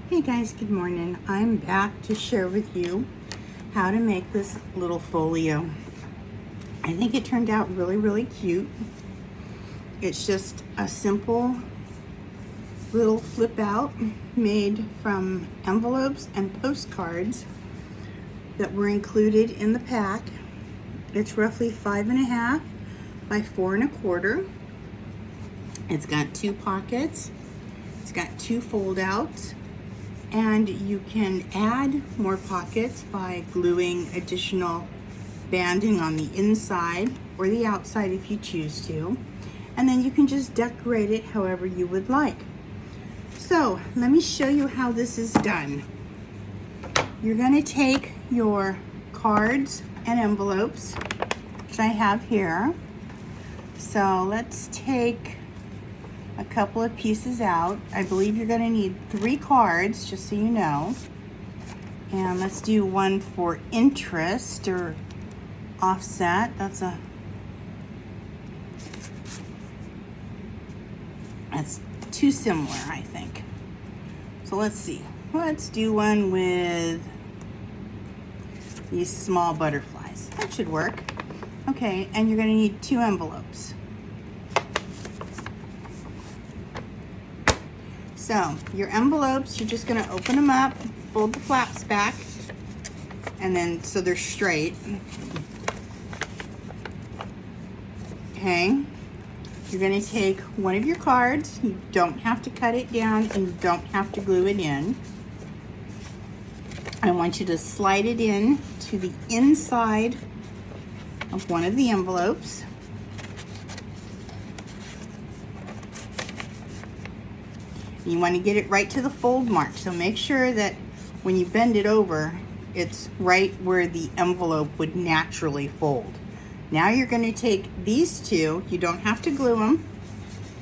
Hey guys, good morning. I'm back to share with you how to make this little folio. I think it turned out really cute. It's just a simple little flip out made from envelopes and postcards that were included in the pack. It's roughly 5.5 by 4.25. It's got 2 pockets. It's got 2 fold outs. And you can add more pockets by gluing additional banding on the inside or the outside if you choose to. And then you can just decorate it however you would like. So let me show you how this is done. You're going to take your cards and envelopes, which I have here. So let's take a couple of pieces out. I believe you're going to need 3 cards, just so you know. And let's do one for interest or offset. That's too similar, I think. So let's see. Let's do one with these small butterflies. That should work. Okay, and you're going to need 2 envelopes. So your envelopes, you're just going to open them up, fold the flaps back, and then so they're straight. Okay, you're going to take one of your cards. You don't have to cut it down and you don't have to glue it in. I want you to slide it in to the inside of one of the envelopes. You want to get it right to the fold mark, so make sure that when you bend it over, it's right where the envelope would naturally fold. Now you're going to take these 2, you don't have to glue them,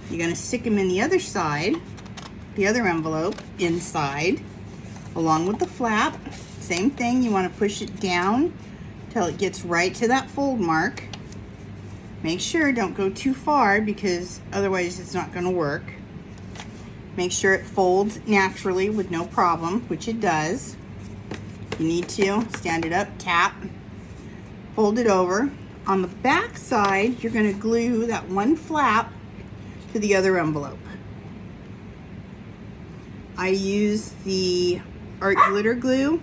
you're going to stick them in the other side, the other envelope inside, along with the flap. Same thing, you want to push it down till it gets right to that fold mark. Make sure don't go too far because otherwise it's not going to work. Make sure it folds naturally with no problem, which it does. You need to stand it up, tap, fold it over. On the back side, you're going to glue that one flap to the other envelope. I use the art glitter glue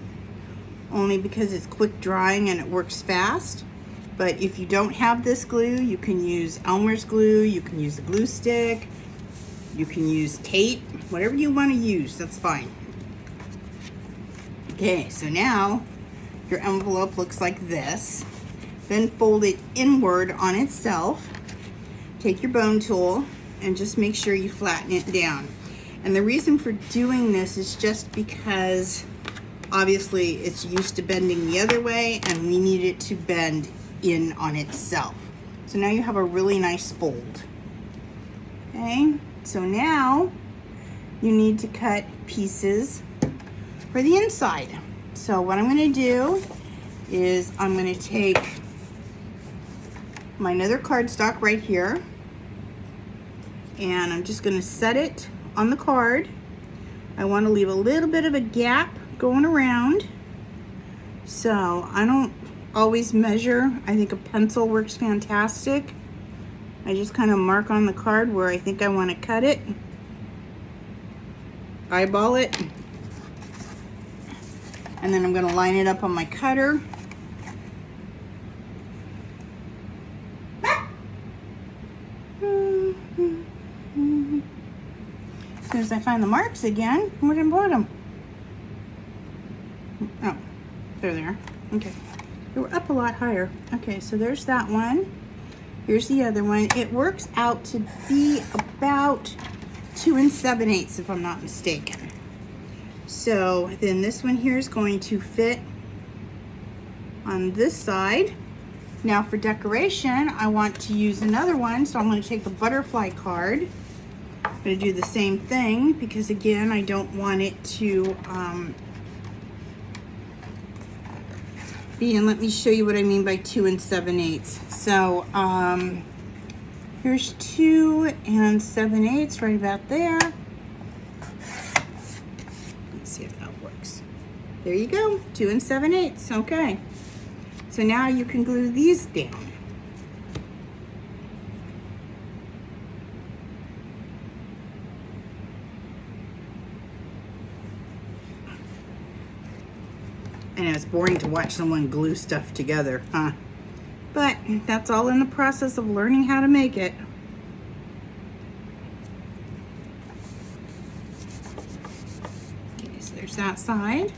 only because it's quick drying and it works fast. But if you don't have this glue, you can use Elmer's glue, you can use a glue stick, you can use tape, whatever you want to use, that's fine. Okay, so now your envelope looks like this. Then fold it inward on itself. Take your bone tool and just make sure you flatten it down. And the reason for doing this is just because obviously it's used to bending the other way and we need it to bend in on itself. So now you have a really nice fold. Okay, so now you need to cut pieces for the inside. So what I'm going to do is I'm going to take my another cardstock right here and I'm just going to set it on the card. I want to leave a little bit of a gap going around, so I don't always measure. I think a pencil works fantastic. I just kind of mark on the card where I think I want to cut it, eyeball it, and then I'm going to line it up on my cutter. As soon as I find the marks again, where did I put them? Oh, they're there. Okay, they were up a lot higher. Okay, so there's that one. Here's the other one. It works out to be about 2 7/8 if I'm not mistaken. So then this one here is going to fit on this side. Now for decoration, I want to use another one, so I'm going to take the butterfly card. I'm going to do the same thing because again, I don't want it to be, and let me show you what I mean by 2 7/8. So here's 2 7/8 right about there. Let's see if that works. There you go, 2 7/8. Okay. So now you can glue these down. I know it's boring to watch someone glue stuff together, huh? But that's all in the process of learning how to make it. Okay, so there's that side.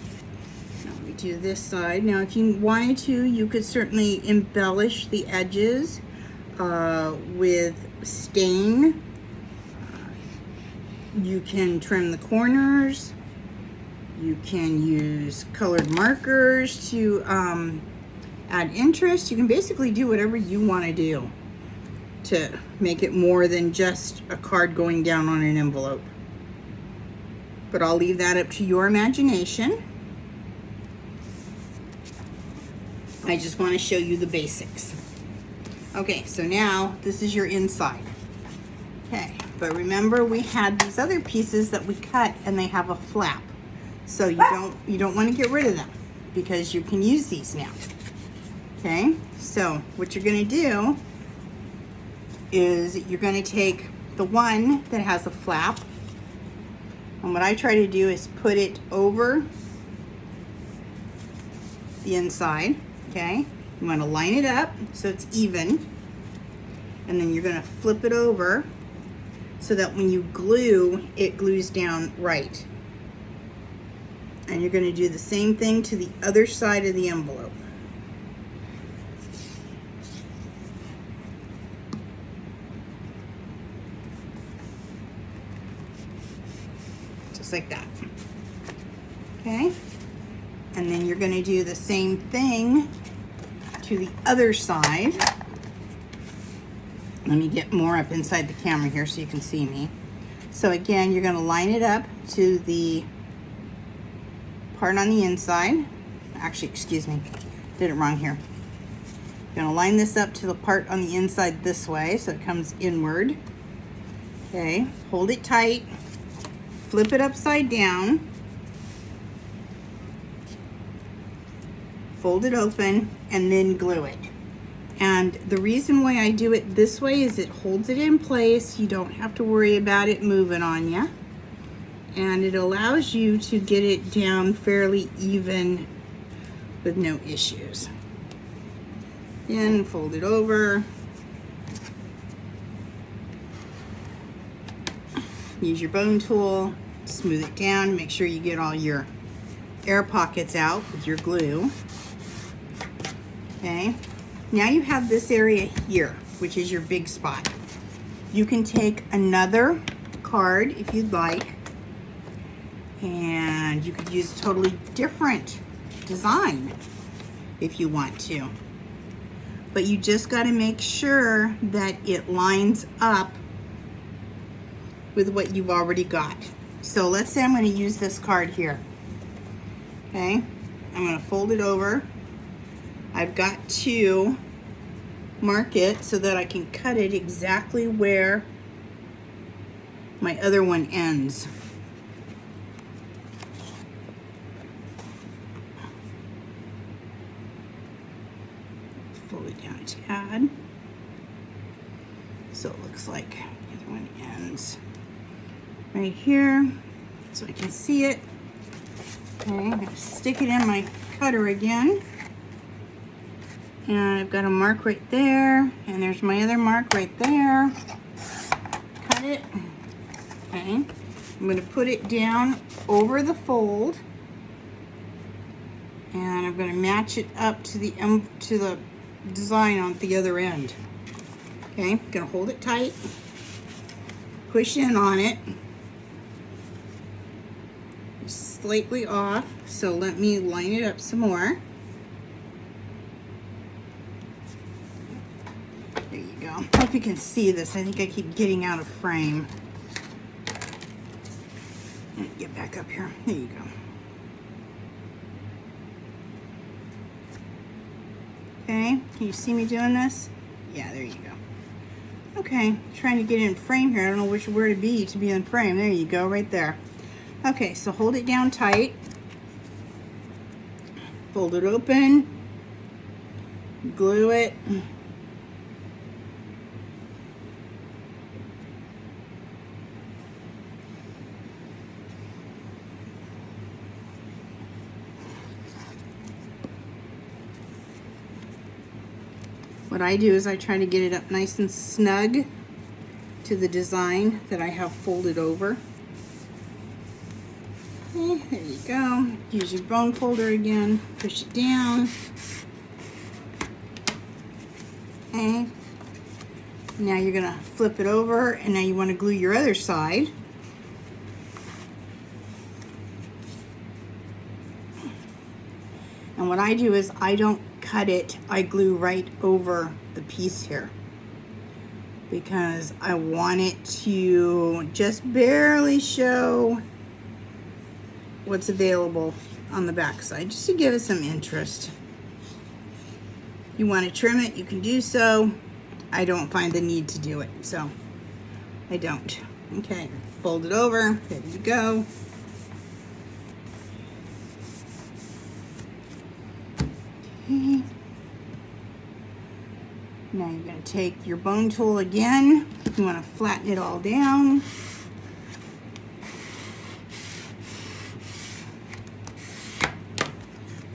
Now we do this side. Now if you wanted to, you could certainly embellish the edges with stain. You can trim the corners. You can use colored markers to add interest. You can basically do whatever you want to do to make it more than just a card going down on an envelope. But I'll leave that up to your imagination. I just want to show you the basics. Okay, so now this is your inside. Okay, but remember we had these other pieces that we cut and they have a flap. So you don't want to get rid of them because you can use these now. Okay, so what you're going to do is you're going to take the one that has a flap, and what I try to do is put it over the inside. Okay, you want to line it up so it's even, and then you're going to flip it over so that when you glue, it glues down right. And you're going to do the same thing to the other side of the envelope. Just like that. Okay? And then you're going to do the same thing to the other side. Let me get more up inside the camera here so you can see me. So again, you're going to line it up to the part on the inside. Actually, excuse me, did it wrong here. You're gonna line this up to the part on the inside this way so it comes inward. Okay, hold it tight, flip it upside down, fold it open, and then glue it. And the reason why I do it this way is it holds it in place. You don't have to worry about it moving on you. And it allows you to get it down fairly even with no issues. Then fold it over. Use your bone tool, smooth it down, make sure you get all your air pockets out with your glue. Okay, now you have this area here, which is your big spot. You can take another card if you'd like, and you could use a totally different design if you want to. But you just got to make sure that it lines up with what you've already got. So let's say I'm going to use this card here. Okay, I'm going to fold it over. I've got to mark it so that I can cut it exactly where my other one ends. Fold it down a tad. So it looks like the other one ends right here, so I can see it. Okay, I'm going to stick it in my cutter again. And I've got a mark right there, and there's my other mark right there. Cut it. Okay, I'm going to put it down over the fold, and I'm going to match it up to the design on the other end. Okay, I'm going to hold it tight, push in on it, slightly off, so let me line it up some more. There you go. I hope you can see this. I think I keep getting out of frame. Get back up here. There you go. Okay, can you see me doing this? Yeah, there you go. Okay, trying to get in frame here. I don't know where to be in frame. There you go, right there. Okay, so hold it down tight. Fold it open. Glue it. What I do is I try to get it up nice and snug to the design that I have folded over. Okay, there you go. Use your bone folder again. Push it down. Okay. Now you're gonna flip it over, and now you want to glue your other side. And what I do is I don't cut it, I glue right over the piece here because I want it to just barely show what's available on the back side, just to give it some interest. You want to trim it, you can do so. I don't find the need to do it, so I don't. Okay, fold it over, there you go. Okay. Now you're going to take your bone tool again. You want to flatten it all down.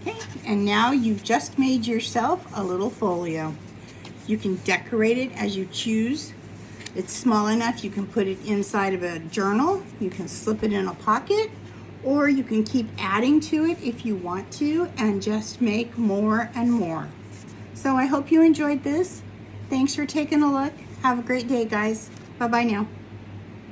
Okay, and now you've just made yourself a little folio. You can decorate it as you choose. It's small enough you can put it inside of a journal. You can slip it in a pocket, or you can keep adding to it if you want to and just make more and more. So I hope you enjoyed this. Thanks for taking a look. Have a great day, guys. Bye-bye now.